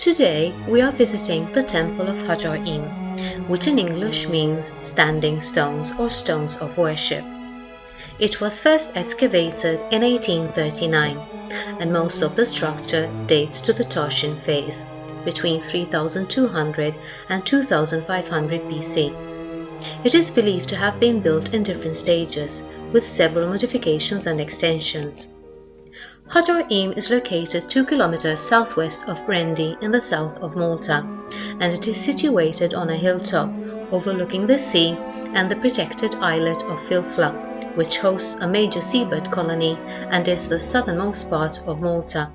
Today we are visiting the temple of Ħaġar Qim, which in English means standing stones or stones of worship. It was first excavated in 1839, and most of the structure dates to the Tarxien phase, between 3200 and 2500 BC. It is believed to have been built in different stages, with several modifications and extensions. Ħaġar Qim is located 2 kilometers southwest of Qrendi in the south of Malta, and it is situated on a hilltop overlooking the sea and the protected islet of Filfla, which hosts a major seabird colony and is the southernmost part of Malta.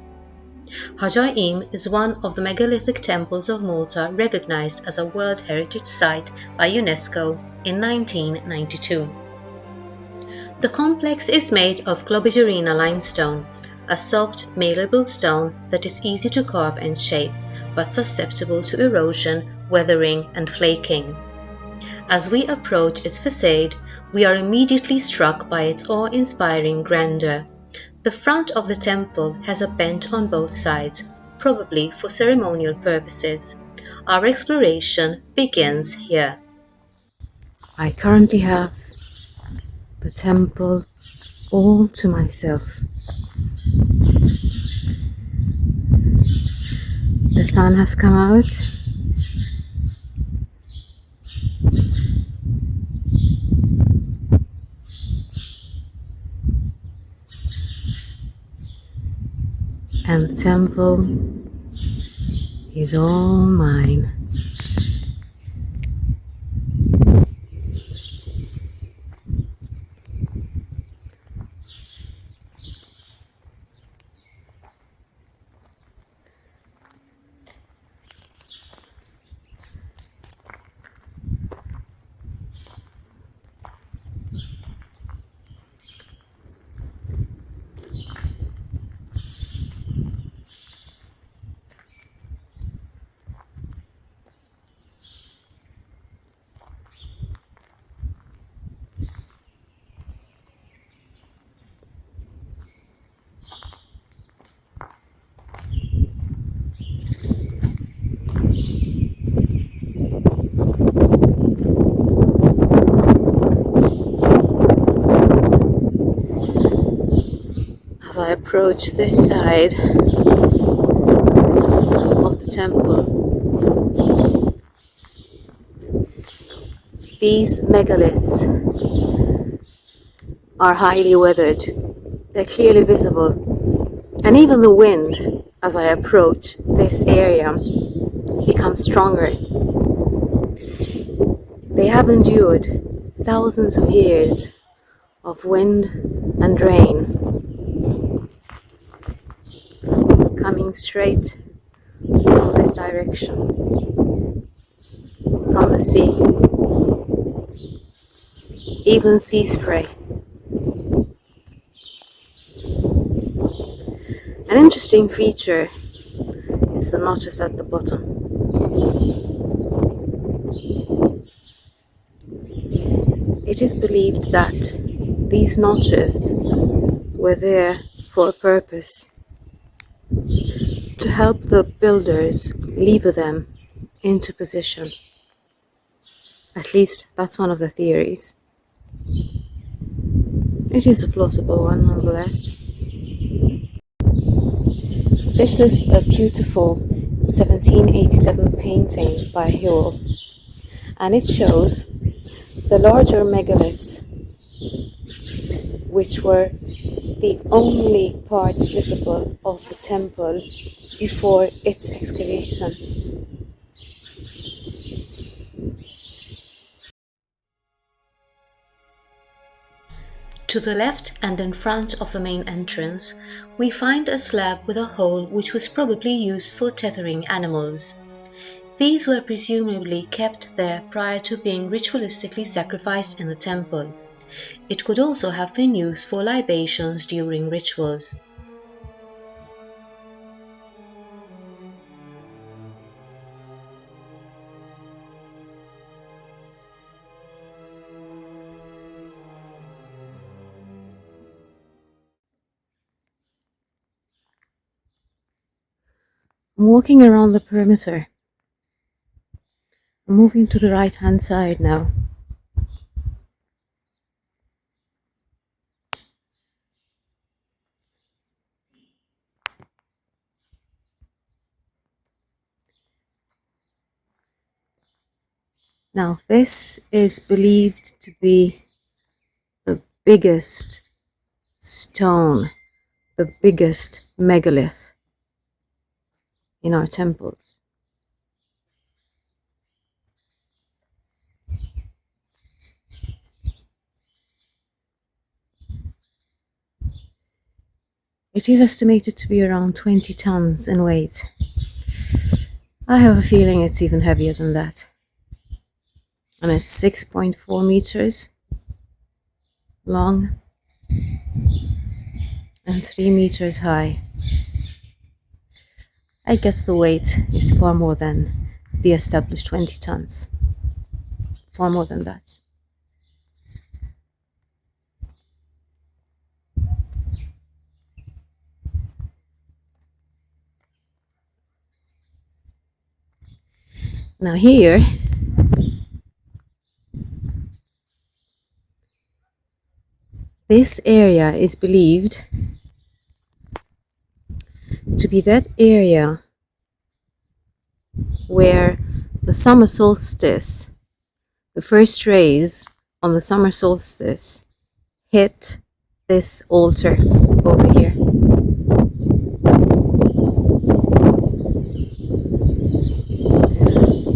Ħaġar Qim is one of the megalithic temples of Malta recognized as a World Heritage Site by UNESCO in 1992. The complex is made of globigerina limestone, a soft, malleable stone that is easy to carve and shape, but susceptible to erosion, weathering and flaking. As we approach its facade, we are immediately struck by its awe-inspiring grandeur. The front of the temple has a bend on both sides, probably for ceremonial purposes. Our exploration begins here. I currently have the temple all to myself. The sun has come out. And the temple is all mine. As I approach this side of the temple, these megaliths are highly weathered. They're clearly visible, and even the wind as I approach this area becomes stronger. They have endured thousands of years of wind and rain, coming straight from this direction, from the sea, even sea spray. An interesting feature is the notches at the bottom. It is believed that these notches were there for a purpose, to help the builders lever them into position. At least that's one of the theories. It is a plausible one nonetheless. This is a beautiful 1787 painting by Hill, and it shows the larger megaliths, which were the only part visible of the temple before its excavation. To the left and in front of the main entrance, we find a slab with a hole which was probably used for tethering animals. These were presumably kept there prior to being ritualistically sacrificed in the temple. It could also have been used for libations during rituals. I'm walking around the perimeter. I'm moving to the right hand side now. Now this is believed to be the biggest stone, the biggest megalith in our temples. It is estimated to be around 20 tons in weight. I have a feeling it's even heavier than that. And it's 6.4 meters long and 3 meters high. I guess the weight is far more than the established 20 tons. Far more than that. Now here, this area is believed to be that area where the summer solstice, the first rays on the summer solstice, hit this altar over here.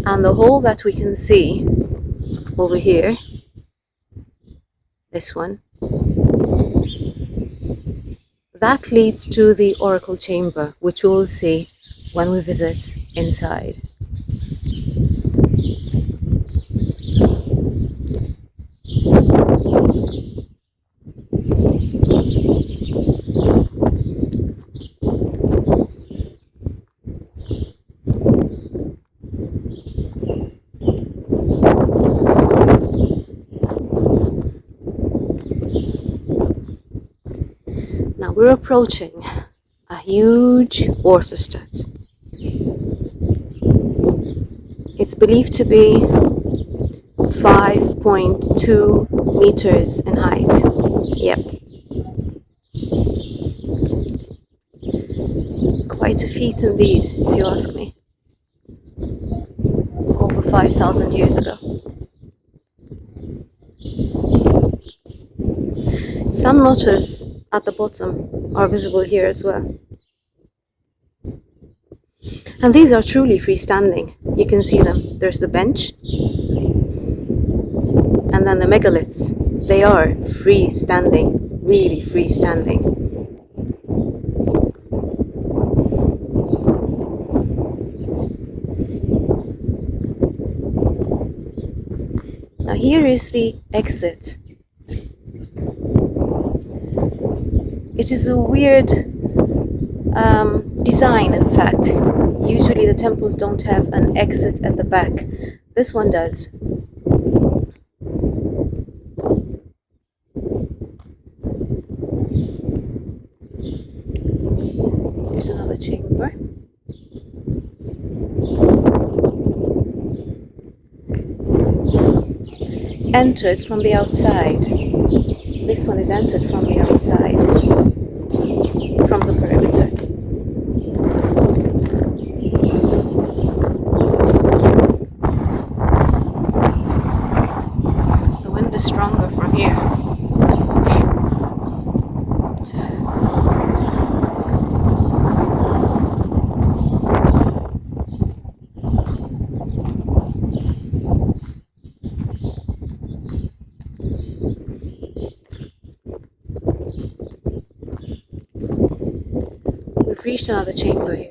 And the hole that we can see over here, this one, that leads to the oracle chamber, which we will see when we visit inside. Now we're approaching a huge orthostat. It's believed to be 5.2 meters in height. Yep. Quite a feat indeed, if you ask me. Over 5,000 years ago. Some notches at the bottom are visible here as well. And these are truly freestanding. You can see them. There's the bench. And then the megaliths. They are freestanding, really freestanding. Now here is the exit. It is a weird design, in fact. Usually the temples don't have an exit at the back. This one does. Here's another chamber. Entered from the outside. This one is entered from the outside, from the perimeter. The wind is stronger from here. We've reached another chamber here.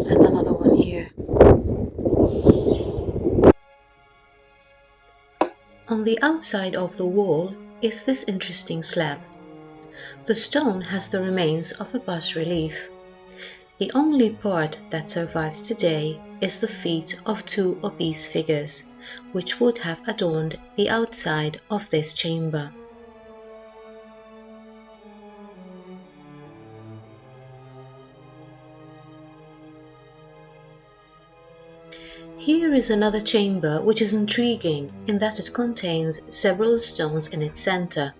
And another one here. On the outside of the wall, is this interesting slab. The stone has the remains of a bas-relief. The only part that survives today is the feet of two obese figures, which would have adorned the outside of this chamber. Here is another chamber which is intriguing in that it contains several stones in its center.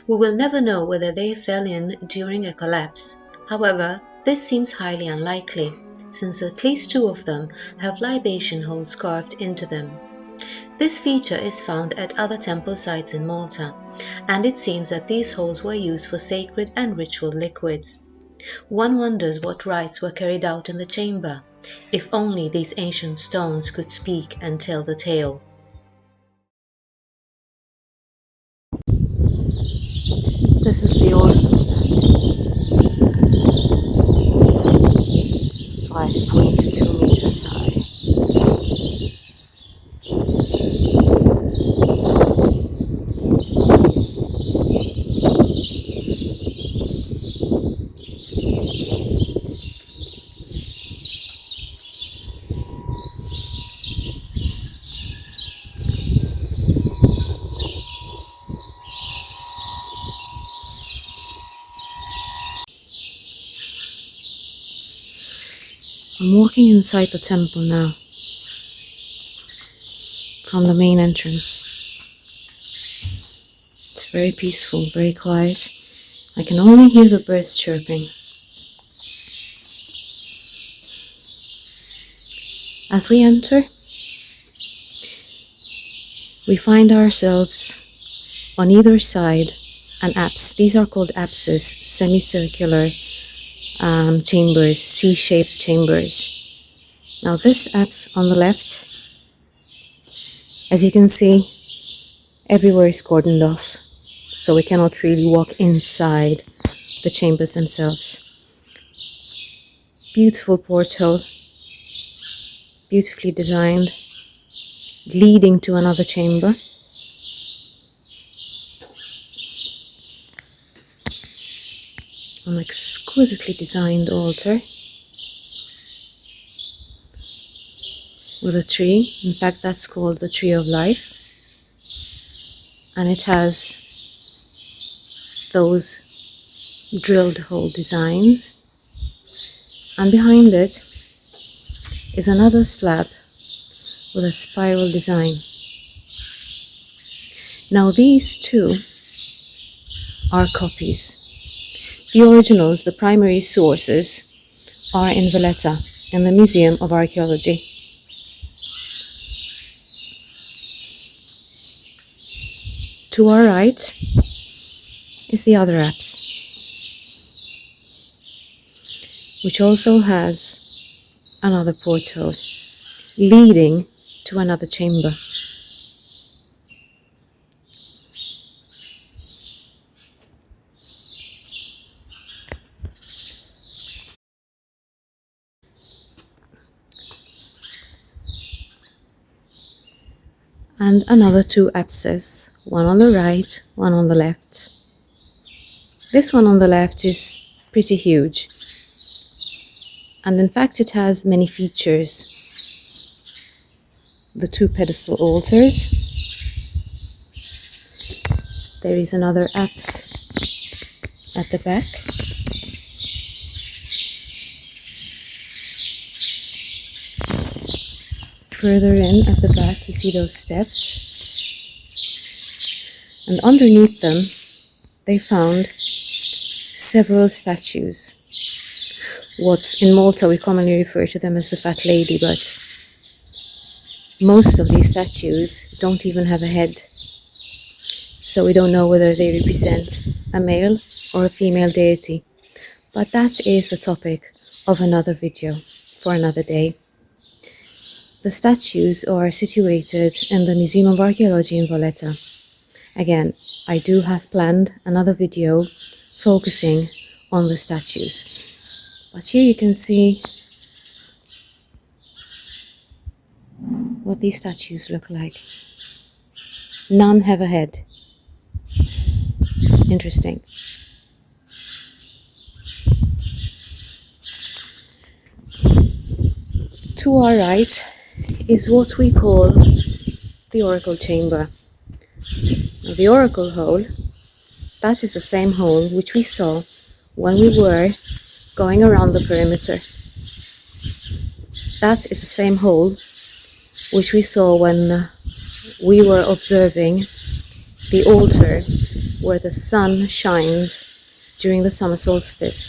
We will never know whether they fell in during a collapse. However, this seems highly unlikely, since at least two of them have libation holes carved into them. This feature is found at other temple sites in Malta, and it seems that these holes were used for sacred and ritual liquids. One wonders what rites were carried out in the chamber. If only these ancient stones could speak and tell the tale. This is the orthostat, 5.2 meters high. I'm walking inside the temple now, from the main entrance. It's very peaceful, very quiet. I can only hear the birds chirping. As we enter, we find ourselves on either side an apse. These are called apses, semicircular chambers, C-shaped chambers. Now this apse on the left, as you can see, everywhere is cordoned off, so we cannot really walk inside the chambers themselves. Beautiful portal, beautifully designed, leading to another chamber. An exquisitely designed altar with a tree. In fact, that's called the Tree of Life. And it has those drilled hole designs. And behind it is another slab with a spiral design. Now these two are copies. The originals, the primary sources, are in Valletta, in the Museum of Archaeology. To our right is the other apse, which also has another portal leading to another chamber. And another two apses, one on the right, one on the left. This one on the left is pretty huge, and in fact it has many features. The two pedestal altars. There is another apse at the back. Further in at the back you see those steps, and underneath them they found several statues. What in Malta we commonly refer to them as the Fat Lady, but most of these statues don't even have a head, so we don't know whether they represent a male or a female deity. But that is the topic of another video for another day. The statues are situated in the Museum of Archaeology in Valletta. Again, I do have planned another video focusing on the statues. But here you can see what these statues look like. None have a head. interesting. To our right is what we call the oracle chamber. Now, the oracle hole, that is the same hole which we saw when we were going around the perimeter. That is the same hole which we saw when we were observing the altar where the sun shines during the summer solstice.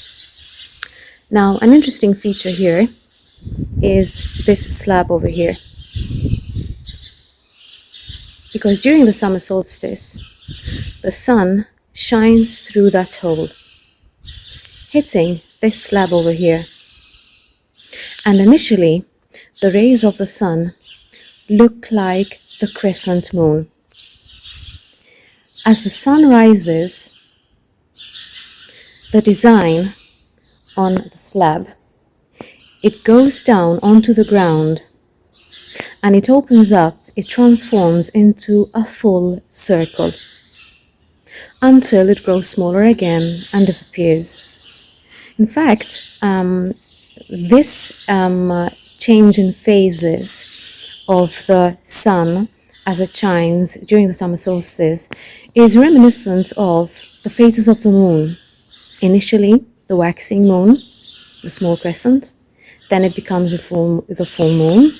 Now, an interesting feature here is this slab over here, because during the summer solstice the sun shines through that hole, hitting this slab over here, and initially the rays of the sun look like the crescent moon. As the sun rises, the design on the slab, it goes down onto the ground and it opens up, it transforms into a full circle until it grows smaller again and disappears. In fact, this change in phases of the sun as it shines during the summer solstice is reminiscent of the phases of the moon. Initially, the waxing moon, the small crescent, then it becomes the full moon,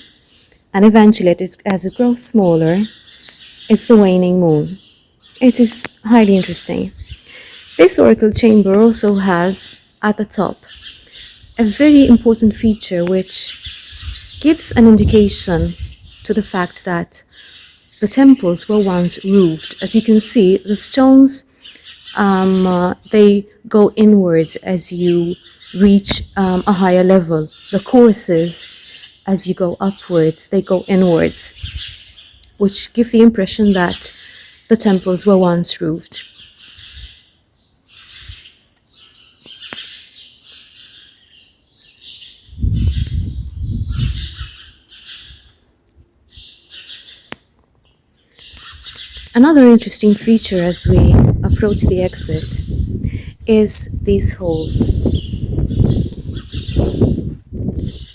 and eventually, as it grows smaller, it's the waning moon. It is highly interesting. This oracle chamber also has, at the top, a very important feature which gives an indication to the fact that the temples were once roofed. As you can see, the stones, they go inwards as you reach a higher level. The courses, as you go upwards, they go inwards, which give the impression that the temples were once roofed. Another interesting feature as we approach the exit is these holes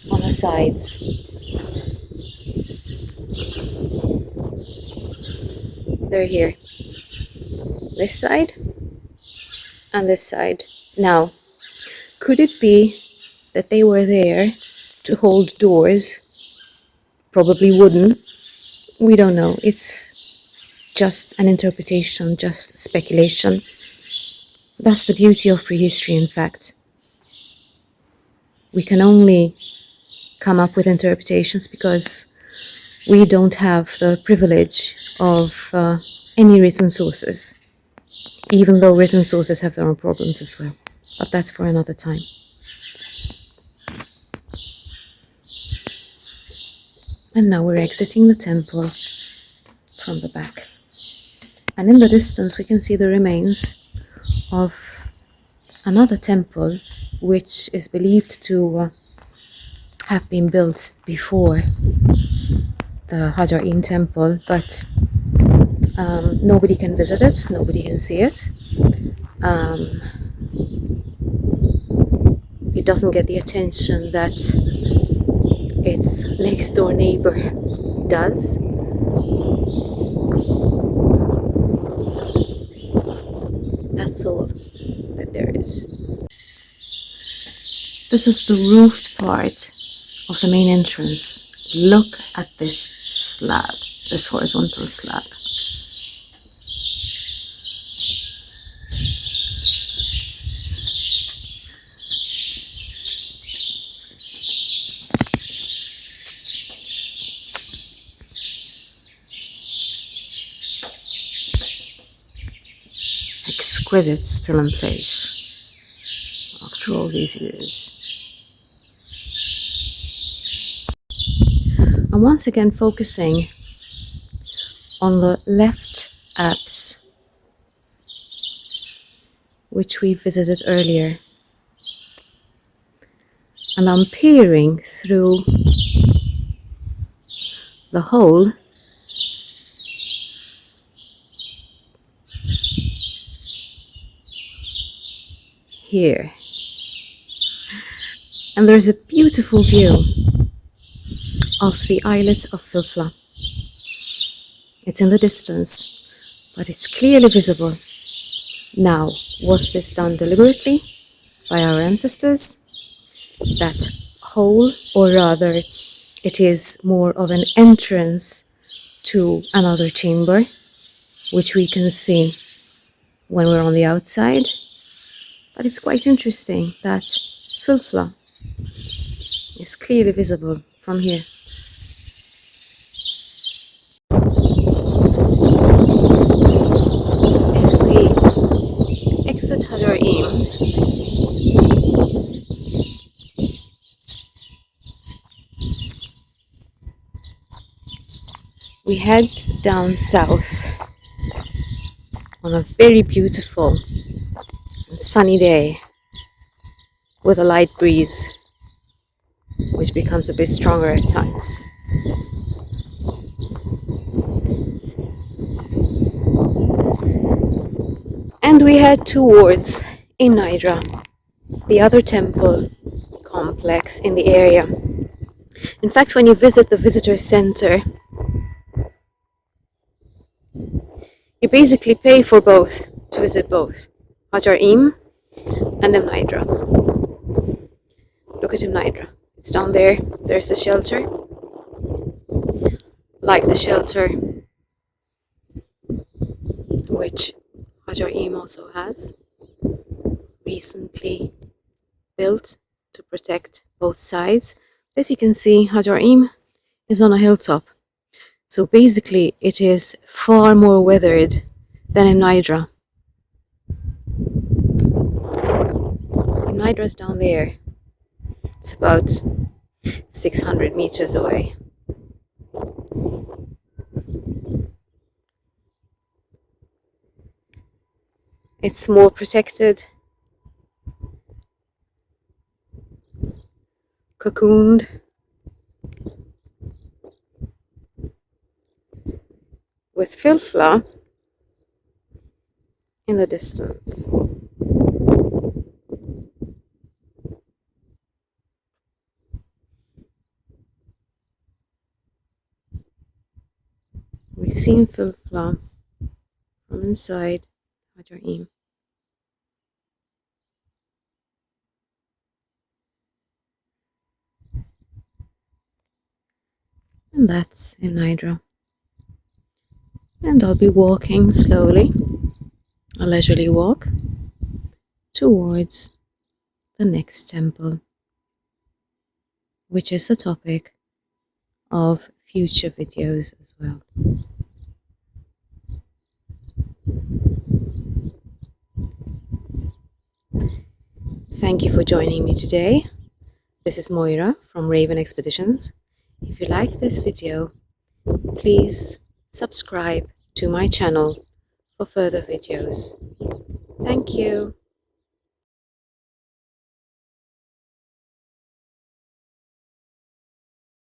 on the sides. They're here, this side and this side. Now, could it be that they were there to hold doors, probably wooden? We don't know. It's just an interpretation, just speculation. That's the beauty of prehistory, in fact. We can only come up with interpretations because we don't have the privilege of any written sources, even though written sources have their own problems as well. But that's for another time. And now we're exiting the temple from the back. And in the distance we can see the remains of another temple which is believed to have been built before the Ħaġar Qim temple, but nobody can visit it, nobody can see it. It doesn't get the attention that its next door neighbor does. That's all that there is. This is the roofed part of the main entrance. Look at this slab, this horizontal slab. Exquisite, still in place after all these years. I'm once again focusing on the left apse, which we visited earlier, and I'm peering through the hole here. And there's a beautiful view of the islet of Filfla. It's in the distance, but it's clearly visible. Now, was this done deliberately by our ancestors? That hole, or rather, it is more of an entrance to another chamber, which we can see when we're on the outside. But it's quite interesting that Filfla is clearly visible from here. As we exit Ħaġar Qim, we head down south on a very beautiful and sunny day with a light breeze, which becomes a bit stronger at times. And we head towards Imnajdra, the other temple complex in the area. In fact, when you visit the visitor center, you basically pay for both, to visit both Ħaġar Qim and Imnajdra. Look at Imnajdra. It's down there. There's the shelter. Like the shelter which Ħaġar Qim also has. Recently built to protect both sides. As you can see, Ħaġar Qim is on a hilltop. So basically it is far more weathered than Imnajdra. Imnajdra is down there. It's about 600 meters away. It's more protected, cocooned. With Filfla in the distance. We've seen Filfla from inside Ħaġar Qim. And that's Imnajdra. And I'll be walking slowly, a leisurely walk, towards the next temple, which is the topic of future videos as well. Thank you for joining me today. This is Moira from Raven Expeditions. If you like this video, please subscribe to my channel for further videos. Thank you.